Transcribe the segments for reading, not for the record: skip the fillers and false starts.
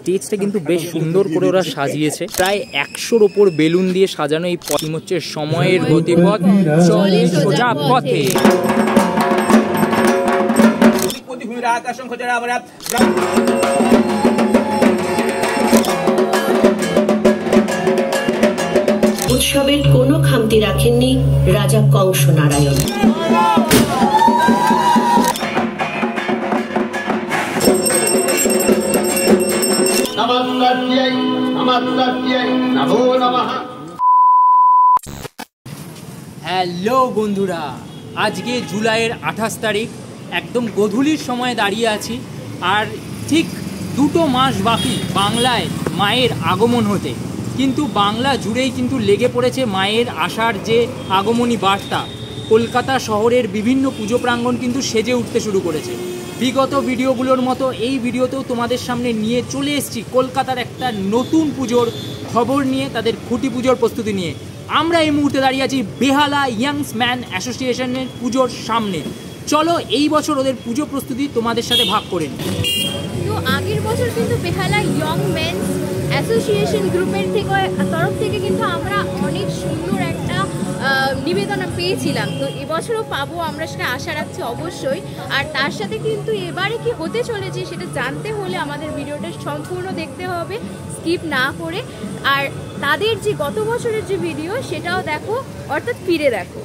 স্টেজটা কিন্তু বেশ সুন্দর করে ওরা সাজিয়েছে, প্রায় 100-র ওপর বেলুন দিয়ে সাজানো। এই পথ হচ্ছে সময়ের গতিপথ, চলে সোজা পথে। উৎসবের কোনো খামতি রাখেননি রাজা কংস নারায়ণ। হ্যালো বন্ধুরা, আজকে জুলাইয়ের 28 তারিখ, একদম গোধূলির সময় দাঁড়িয়ে আছি। আর ঠিক 2 মাস বাকি বাংলায় মায়ের আগমন হতে, কিন্তু বাংলা জুড়েই কিন্তু লেগে পড়েছে মায়ের আসার যে আগমনী বার্তা। কলকাতা শহরের বিভিন্ন পুজো প্রাঙ্গণ কিন্তু সেজে উঠতে শুরু করেছে। বিগত ভিডিওগুলোর মতো এই ভিডিওতেও তোমাদের সামনে নিয়ে চলে এসেছি কলকাতার একটা নতুন পুজোর খবর নিয়ে, তাদের খুঁটি পুজোর প্রস্তুতি নিয়ে। আমরা এই মুহূর্তে দাঁড়িয়ে আছি বেহালা ইয়াংসম্যান অ্যাসোসিয়েশনের পুজোর সামনে। চলো এই বছর ওদের পুজো প্রস্তুতি তোমাদের সাথে ভাগ করে নিই। তো আগের বছর কিন্তু বেহালা ইয়ং মেন্স অ্যাসোসিয়েশন গ্রুপের তরফ থেকে কিন্তু আমরা অনেক সুন্দর একটা নিবেদন পেয়েছিলাম। তো এবছরও পাবো, আমরা সেটা আশা রাখছি অবশ্যই। আর তার সাথে কিন্তু এবারে কি হতে চলেছে সেটা জানতে হলে আমাদের ভিডিওটা সম্পূর্ণ দেখতে হবে, স্কিপ না করে। আর তাদের যে গত বছরের যে ভিডিও সেটাও দেখো, অর্থাৎ ফিরে দেখো।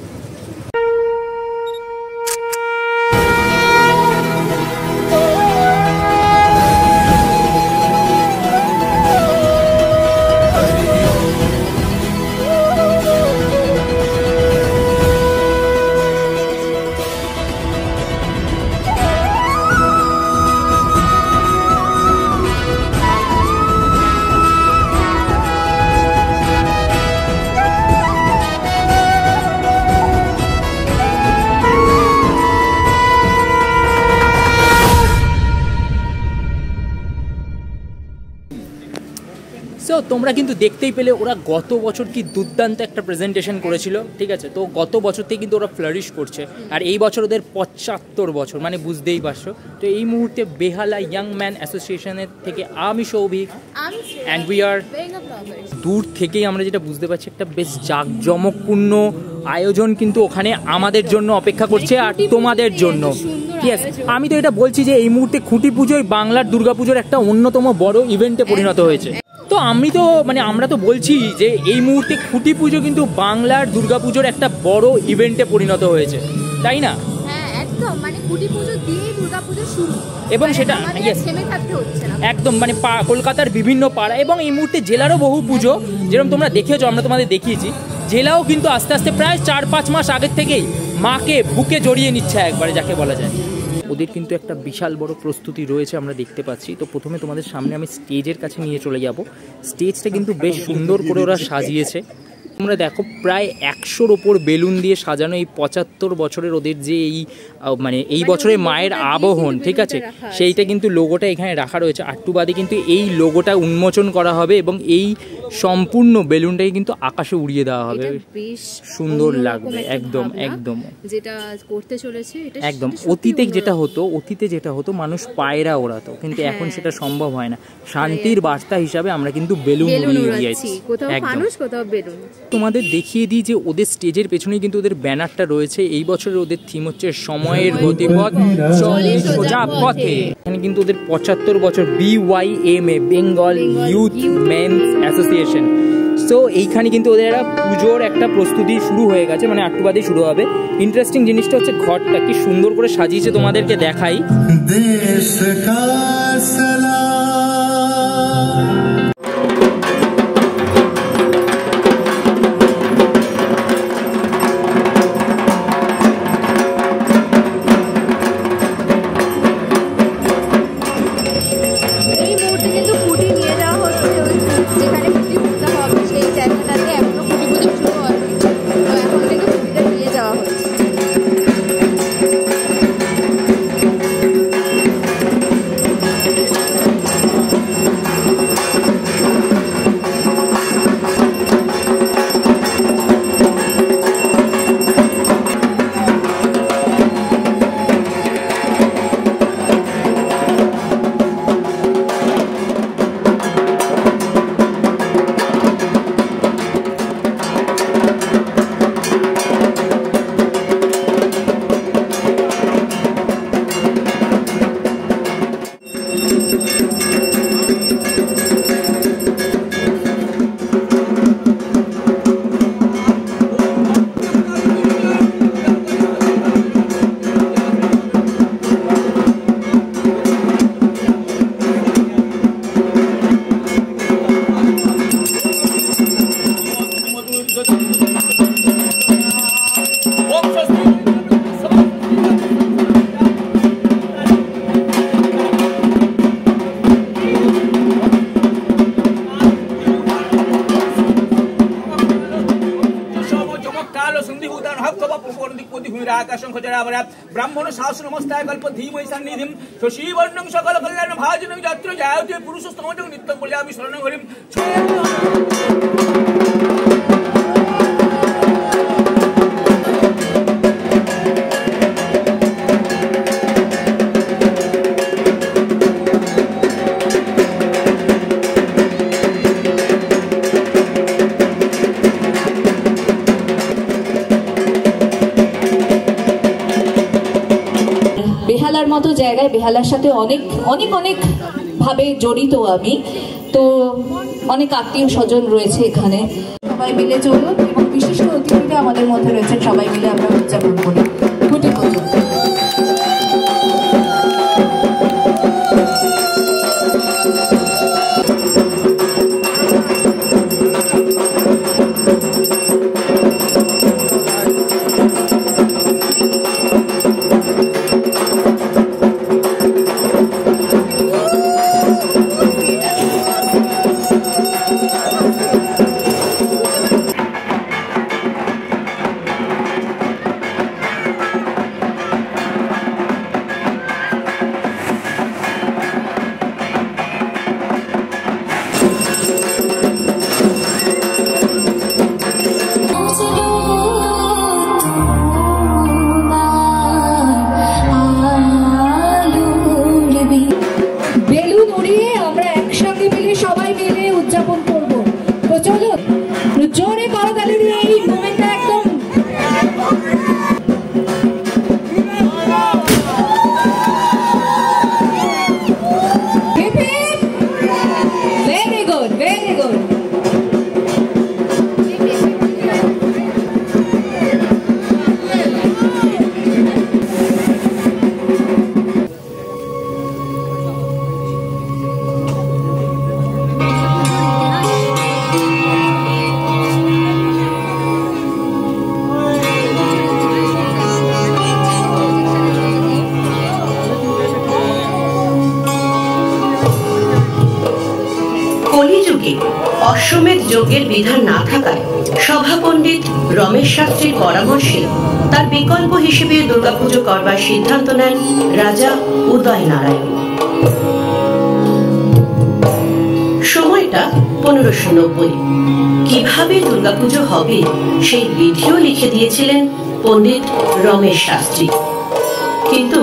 সো তোমরা কিন্তু দেখতেই পেলে ওরা গত বছর কি দুর্দান্ত একটা প্রেজেন্টেশন করেছিল, ঠিক আছে? তো গত বছর থেকে কিন্তু ওরা ফ্লারিশ করছে, আর এই বছর ওদের 75 বছর, মানে বুঝতেই পারছো। তো এই মুহূর্তে বেহালা ইয়াং ম্যান অ্যাসোসিয়েশনের থেকে আমি সৌভিক, অ্যান্ড উই আর দূর থেকেই আমরা যেটা বুঝতে পারছি একটা বেশ জাঁকজমকপূর্ণ আয়োজন কিন্তু ওখানে আমাদের জন্য অপেক্ষা করছে আর তোমাদের জন্য। ইয়েস, আমি তো এটা বলছি যে এই মুহূর্তে খুঁটি পুজোয় বাংলার দুর্গাপুজোর একটা অন্যতম বড় ইভেন্টে পরিণত হয়েছে। তো আমরা তো বলছি যে এই মুহূর্তে খুঁটি পুজো কিন্তু বাংলার দুর্গাপুজোর একটা বড় ইভেন্টে পরিণত হয়েছে, তাই না? হ্যাঁ একদম, মানে খুঁটি পুজো দিয়েই দুর্গাপুজো শুরু, এবং সেটা একদম মানে কলকাতার বিভিন্ন পাড়া এবং এই মুহূর্তে জেলারও বহু পুজো, যেরকম তোমরা দেখেছো, আমরা তোমাদের দেখিয়েছি। জেলাও কিন্তু আস্তে আস্তে প্রায় 4-5 মাস আগের থেকেই মাকে বুকে জড়িয়ে নিচ্ছে একবারে, যাকে বলা যায়। ওদের কিন্তু একটা বিশাল বড় প্রস্তুতি রয়েছে, আমরা দেখতে পাচ্ছি। তো প্রথমে তোমাদের সামনে আমি স্টেজের কাছে নিয়ে চলে যাব। স্টেজটা কিন্তু বেশ সুন্দর করে ওরা সাজিয়েছে। তোমরা দেখো প্রায় 100-র ওপর বেলুন দিয়ে সাজানো। এই 75 বছরের ওদের যে এই বছরের মায়ের আবহন, ঠিক আছে, সেইটা কিন্তু লোগোটা এখানে রাখা রয়েছে। আটটু বাদে কিন্তু এই লোগোটা উন্মোচন করা হবে এবং এই সম্পূর্ণ বেলুনটাকে কিন্তু আকাশে উড়িয়ে দেওয়া হবে। বেশ সুন্দর লাগবে, একদম একদম যেটা করতে চলেছে এটা একদম। অতীতে যেটা হতো মানুষ পায়রা ওড়াতো, কিন্তু এখন সেটা সম্ভব হয় না। শান্তির বার্তা হিসাবে আমরা কিন্তু বেলুন উড়িয়ে দিয়েছি, কোথাও মানুষ কোথাও বেলুন। তোমাদের দেখিয়ে দিই যে ওদের স্টেজের পেছনেই কিন্তু ওদের ব্যানারটা রয়েছে। এই বছরের ওদের থিম হচ্ছে সময়ের গতিপথ, চলে সোজা পথে। এখানে কিন্তু ওদের 75 বছর, BYMA Bengal youth men's association. So এইখানে কিন্তু ওদের একটা পুজোর একটা প্রস্তুতি শুরু হয়ে গেছে, মানে একটু বাদেই শুরু হবে। ইন্টারেস্টিং জিনিসটা হচ্ছে ঘরটা কি সুন্দর করে সাজিয়েছে, তোমাদেরকে দেখাই। দেশ কা সালাম। আকাশং খজরাবরা ব্রাহ্মণ শাসন নমস্তায় কল্প ধীমহি সন্নিধিম শশীবর্ণং সকল কল্যাণ ভাজনং যাত্র যায়তে পুরুষস্তমজং নিত্যং বলিয়ামি শরণং হরিম। বেহালার মতো জায়গায়, বেহালার সাথে অনেক অনেক অনেক ভাবে জড়িত আমি, তো অনেক আত্মীয় স্বজন রয়েছে এখানে। সবাই মিলে চলুন এবং বিশিষ্ট অতিথিরা আমাদের মধ্যে রয়েছেন, সবাই মিলে আমরা উদযাপন করি খুঁটি পুজো। জোরে করতালি দিয়ে এই মোমেন্টটা একদম ভেরি গুড, ভেরি গুড। কলিযুগে অশ্বমেধ যজ্ঞের বিধান না থাকায় সভা পণ্ডিত রমেশ শাস্ত্রীর পরামর্শে তার বিকল্প হিসেবে দুর্গাপুজো করবার সিদ্ধান্ত নেন রাজা উদয় নারায়ণ। সময়টা 1590। কিভাবে দুর্গাপুজো হবে সেই বিধিও লিখে দিয়েছিলেন পণ্ডিত রমেশ শাস্ত্রী। কিন্তু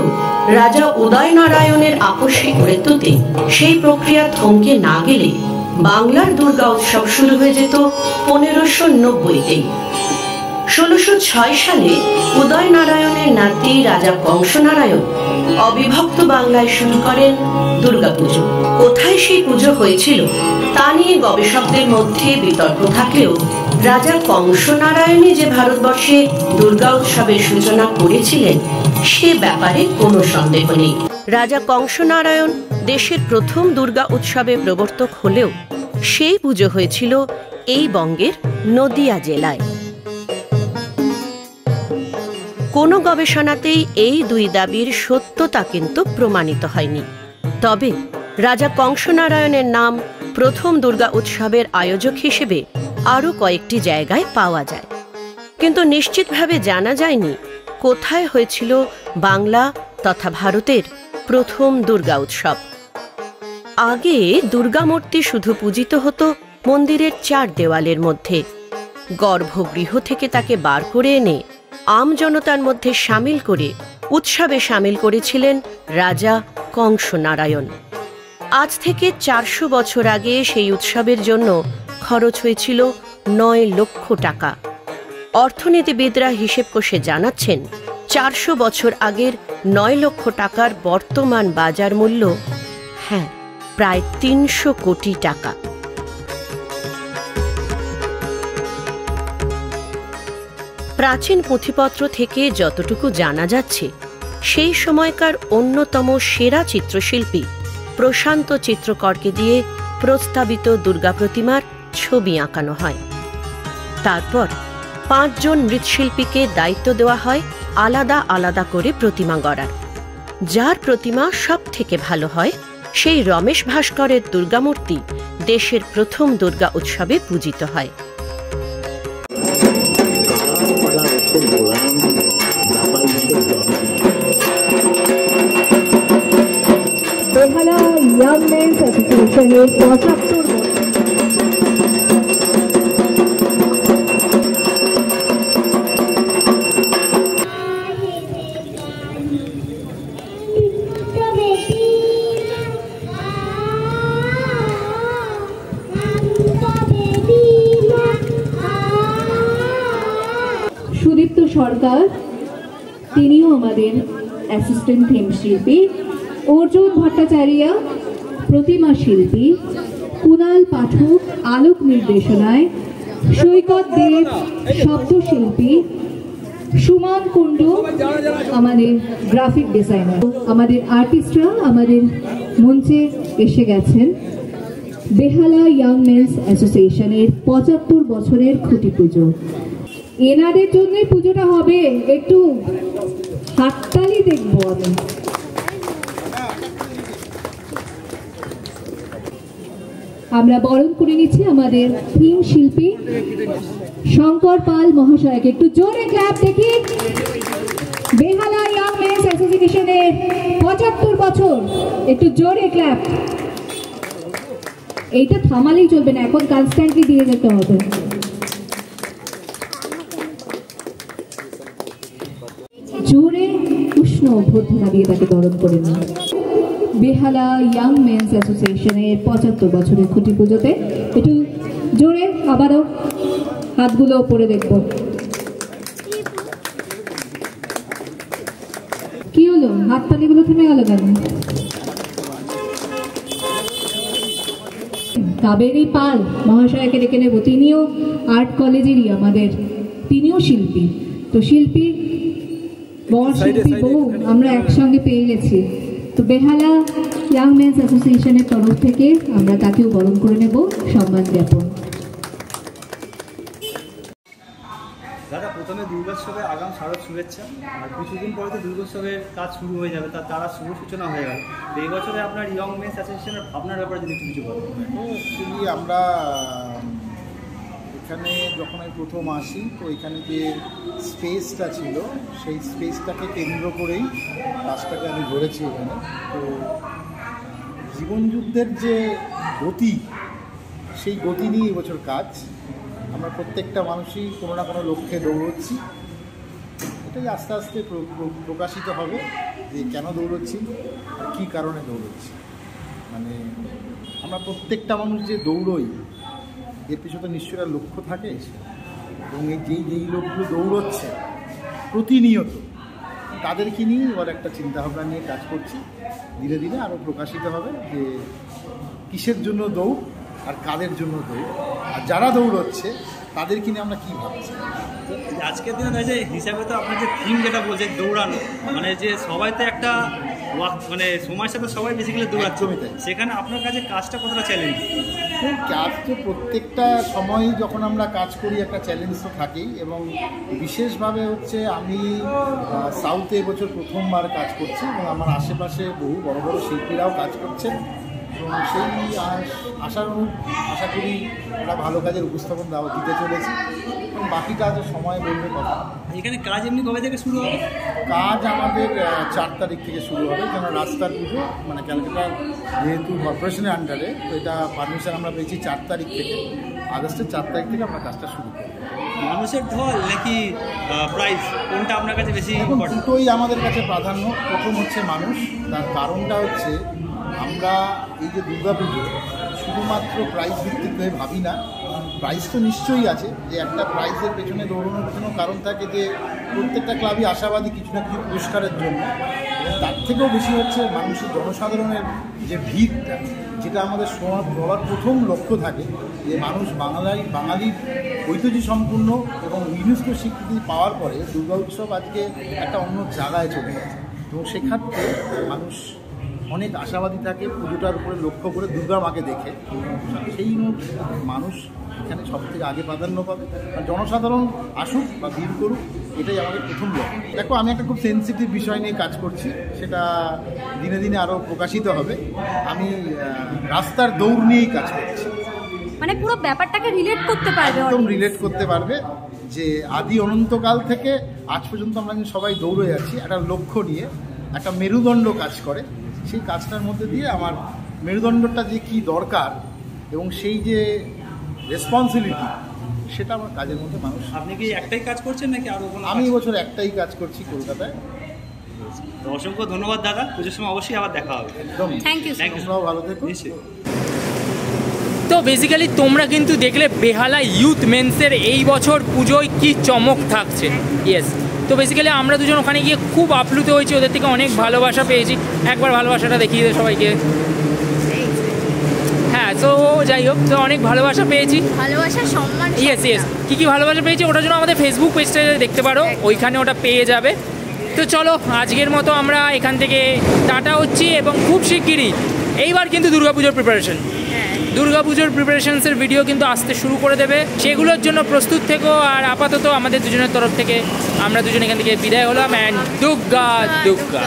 রাজা উদয় নারায়ণের আকস্মিক মৃত্যুতে সেই প্রক্রিয়া থমকে না গেলে বাংলার দুর্গা উৎসব শুরু হয়ে যেত 1590-তেই। 1606 সালে উদয় নারায়ণের নাতি রাজা কংসনারায়ণ অবিভক্ত বাংলায় শুরু করেন দুর্গাপুজো। কোথায় সেই পুজো হয়েছিল তা নিয়ে গবেষকদের মধ্যে বিতর্ক থাকলেও রাজা কংসনারায়ণই যে ভারতবর্ষে দুর্গা উৎসবের সূচনা করেছিলেন সে ব্যাপারে কোনো সন্দেহ নেই। রাজা কংসনারায়ণ দেশের প্রথম দুর্গা উৎসবে প্রবর্তক হলেও সেই পুজো হয়েছিল এই বঙ্গের নদিয়া জেলায়। কোনো গবেষণাতেই এই দুই দাবির সত্যতা কিন্তু প্রমাণিত হয়নি। তবে রাজা কংসনারায়ণের নাম প্রথম দুর্গা উৎসবের আয়োজক হিসেবে আরও কয়েকটি জায়গায় পাওয়া যায়, কিন্তু নিশ্চিতভাবে জানা যায়নি কোথায় হয়েছিল বাংলা তথা ভারতের প্রথম দুর্গা উৎসব। আগে দুর্গামূর্তি শুধু পূজিত হতো মন্দিরের 4 দেওয়ালের মধ্যে। গর্ভগৃহ থেকে তাকে বার করে এনে আমজনতার মধ্যে সামিল করে উৎসবে সামিল করেছিলেন রাজা কংসনারায়ণ। আজ থেকে 400 বছর আগে সেই উৎসবের জন্য খরচ হয়েছিল 9 লক্ষ টাকা। অর্থনীতিবিদরা হিসেব কষে জানাচ্ছেন 400 বছর আগের 9 লক্ষ টাকার বর্তমান বাজার মূল্য প্রায় 300 কোটি টাকা। প্রাচীন পুঁথিপত্র থেকে যতটুকু জানা যাচ্ছে সেই সময়কার অন্যতম সেরা চিত্রশিল্পী প্রশান্ত চিত্রকরকে দিয়ে প্রস্তাবিত দুর্গা প্রতিমার ছবি আঁকানো হয়। তারপর 5 জন মৃৎশিল্পীকে দায়িত্ব দেওয়া হয় আলাদা আলাদা করে প্রতিমা গড়ার। যার প্রতিমা সব থেকে ভালো হয় সেই রমেশ ভাস্করের দুর্গামূর্তি দেশের প্রথম দুর্গা উৎসবে পূজিত হয়। অ্যাসোসিয়েশনের 75 সুদীপ্ত সরকার, তিনিও আমাদের অ্যাসিস্ট্যান্ট থিম শিল্পী। অর্জুন ভট্টাচার্য প্রতিমা শিল্পী, কুনাল পাঠক আলোক নির্দেশনায়, সৈকত দেব শব্দশিল্পী, সুমন কুণ্ডু আমাদের গ্রাফিক ডিজাইনার। আমাদের আর্টিস্টরা আমাদের মঞ্চে এসে গেছেন। বেহালা ইয়াং মেন্স অ্যাসোসিয়েশনের 75 বছরের খুঁটি পুজো, এনাদের জন্যই পুজোটা হবে। একটু হাততালি দেখবো আমি। আমরা বরণ করে নিচ্ছি আমাদের থিম শিল্পী শঙ্কর পাল মহাশয়কে। একটু জোরে ক্ল্যাপ দেখি। বেহালা ইয়াং মেন্স অ্যাসোসিয়েশনের 75 বছর, একটু জোরে ক্ল্যাপ। এইটা থামালেই চলবে না, এখন কনস্ট্যান্টলি দিয়ে যেতে হবে। জোরে উষ্ণ অভ্যর্থনা দিয়ে তাকে বরণ করে নিন। বেহালা ইয়াং মেন্স অ্যাসোসিয়েশনের 75 বছরের খুঁটি পুজোতে একটু জোরে আবারও হাতগুলো উপরে দেখব। কি হলো, হাততালিগুলো থেমে গেল কেন? কাবেরী পাল মহাশয়কে ডেকে নেব। তিনিও আর্ট কলেজেরই আমাদের, তিনিও শিল্পী। তো শিল্পী বর শিল্পী বউ আমরা একসঙ্গে পেয়ে গেছি। তো বেহালা ইয়াং মেন্স অ্যাসোসিয়েশনের তরফ থেকে আমরা তাকেও বরণ করে নেব, সম্মান জ্ঞাপন। দাদা, প্রথমে দুর্গোৎসবের আগাম শারদ শুভেচ্ছা। আর কিছুদিন পরে তো দুর্গোৎসবের কাজ শুরু হয়ে যাবে, তারা শুভ সূচনা হয়ে গেল। এই বছরে আপনার ইয়ং মেন্স অ্যাসোসিয়েশনের ভাবনার ব্যাপারে যদি কিছু বলেন। অ্যাকচুয়ালি আমরা এখানে যখন আমি প্রথম আসি, তো এখানে যে স্পেসটা ছিল সেই স্পেসটাকে কেন্দ্র করেই কাজটাকে আমি ধরেছি এখানে। তো জীবনযুদ্ধের যে গতি, সেই গতি নিয়ে এবছর কাজ। আমরা প্রত্যেকটা মানুষই কোনো না কোনো লক্ষ্যে দৌড়চ্ছি। এটাই আস্তে আস্তে প্রকাশিত হবে যে কেন দৌড়চ্ছি আর কী কারণে দৌড়চ্ছি। মানে আমরা প্রত্যেকটা মানুষ যে দৌড়ই, এর পিছনে নিশ্চয়ই একটা লক্ষ্য থাকে। এবং যেই লোকগুলো দৌড়চ্ছে প্রতিনিয়ত, তাদেরকে নিয়ে এবার একটা চিন্তাভাবনা নিয়ে কাজ করছি। ধীরে ধীরে আরও প্রকাশিত হবে যে কিসের জন্য দৌড় আর কাদের জন্য দৌড়, আর যারা দৌড়চ্ছে তাদেরকে নিয়ে আমরা কী ভাবছি। আজকের দিনে যে হিসাবে তো আপনার যে থিম যেটা বলছে দৌড়ানো, মানে যে সবাই তো একটা মানে সময়ের সাথে সবাই বেসিক্যালি দৌড়াচ্ছে, সেখানে আপনার কাছে কাজটা কতটা চ্যালেঞ্জ? কাজ তো প্রত্যেকটা সময়ই যখন আমরা কাজ করি একটা চ্যালেঞ্জ তো থাকেই। এবং বিশেষভাবে হচ্ছে আমি সাউথে এবছর প্রথমবার কাজ করছি এবং আমার আশেপাশে বহু বড় বড় শিল্পীরাও কাজ করছেন। এবং সেই আশা করি একটা ভালো কাজের উপস্থাপন দিতে চলেছি। এবং বাকিটা যে সময় বলবে কথা। এখানে কাজ এমনি কবে থেকে শুরু হবে? কাজ আমাদের 4 তারিখ থেকে শুরু হবে, কেন রাস্তার পুজো মানে ক্যালকাটা যেহেতু কর্পোরেশনের আন্ডারে, তো এটা পারমিশন আমরা পেয়েছি 4 তারিখ থেকে। আগস্টের 4 তারিখ থেকে আমরা কাজটা শুরু করব। মানুষের ঢল নাকি প্রাইস, কোনটা আপনার কাছে বেশি? দুটোই আমাদের কাছে প্রাধান্য। প্রথম হচ্ছে মানুষ, তার কারণটা হচ্ছে আমরা এই যে দুর্গাপুজো শুধুমাত্র প্রাইজ ভিত্তিক হয়ে ভাবি না। প্রাইজ তো নিশ্চয়ই আছে, যে একটা প্রাইজের পেছনে দৌড়ানোর পেছনেও কারণ থাকে যে প্রত্যেকটা ক্লাবই আশাবাদী কিছু না কিছু পুরস্কারের জন্য। তার থেকেও বেশি হচ্ছে মানুষের জনসাধারণের যে ভিড়টা, যেটা আমাদের সবার প্রথম লক্ষ্য থাকে যে মানুষ বাঙালির ঐতিহ্য সম্পূর্ণ এবং ইউনেস্কো স্বীকৃতি পাওয়ার পরে দুর্গা উৎসব আজকে একটা অন্য জায়গায় চলে গেছে। এবং সেক্ষেত্রে মানুষ অনেক আশাবাদী থাকে পুজোটার উপরে লক্ষ্য করে দুর্গা মাকে দেখে। সেই মানুষ এখানে সব থেকে আগে প্রাধান্য পাবে, আর জনসাধারণ আসুক বা ভিড় করুক, এটাই আমাদের প্রথম লক্ষ্য। দেখো, আমি একটা খুব সেন্সিটিভ বিষয় নিয়ে কাজ করছি, সেটা দিনে দিনে আরও প্রকাশিত হবে। আমি রাস্তার দৌড় নিয়েই কাজ করছি। মানে পুরো ব্যাপারটাকে রিলেট করতে পারবে, একদম রিলেট করতে পারবে যে আদি অনন্তকাল থেকে আজ পর্যন্ত আমরা সবাই দৌড়ে যাচ্ছি একটা লক্ষ্য নিয়ে, একটা মেরুদণ্ড কাজ করে। সেই কাজটার মধ্যে দিয়ে আমার মেরুদণ্ডটা যে কি দরকার এবং সেই যে রেসপন্সিবিলিটি, সেটা আমার কাজের মধ্যে মানুষ। আপনি কি একটাই কাজ করছেন নাকি আরও কোনো? আমি এবছর একটাই কাজ করছি কলকাতায়। তো অসংখ্য ধন্যবাদ দাদা, পুজোর সময় অবশ্যই আবার দেখা হবে। একদম, থ্যাংক ইউ। তোমরাও ভালো থেকো। নিশ্চয়ই। তো বেসিক্যালি তোমরা কিন্তু দেখলে বেহালা ইউথ মেন্সের এই বছর পুজোয় কি চমক থাকছে। ইয়েস, তো বেসিক্যালি আমরা দুজন ওখানে গিয়ে খুব আপ্লুত হয়েছি, ওদের থেকে অনেক ভালোবাসা পেয়েছি। একবার ভালোবাসাটা দেখিয়ে দেয় সবাইকে। হ্যাঁ, তো যাই হোক, তো অনেক ভালোবাসা পেয়েছি, ভালোবাসা, সম্মান। ইয়েস ইয়েস, কী ভালোবাসা পেয়েছি ওটার জন্য আমাদের ফেসবুক পেজটা দেখতে পারো, ওইখানে ওটা পেয়ে যাবে। তো চলো আজকের মতো আমরা এখান থেকে টাটা হচ্ছি, এবং খুব শিগগিরই এইবার কিন্তু দুর্গাপুজোর প্রিপারেশন, দুর্গাপুজোর প্রিপারেশনসের ভিডিও কিন্তু আসতে শুরু করে দেবে, সেগুলোর জন্য প্রস্তুত থেকো। আর আপাতত আমাদের দুজনের তরফ থেকে আমরা দুজন এখান থেকে বিদায় হলাম। অ্যান্ড দুর্গা দুর্গা।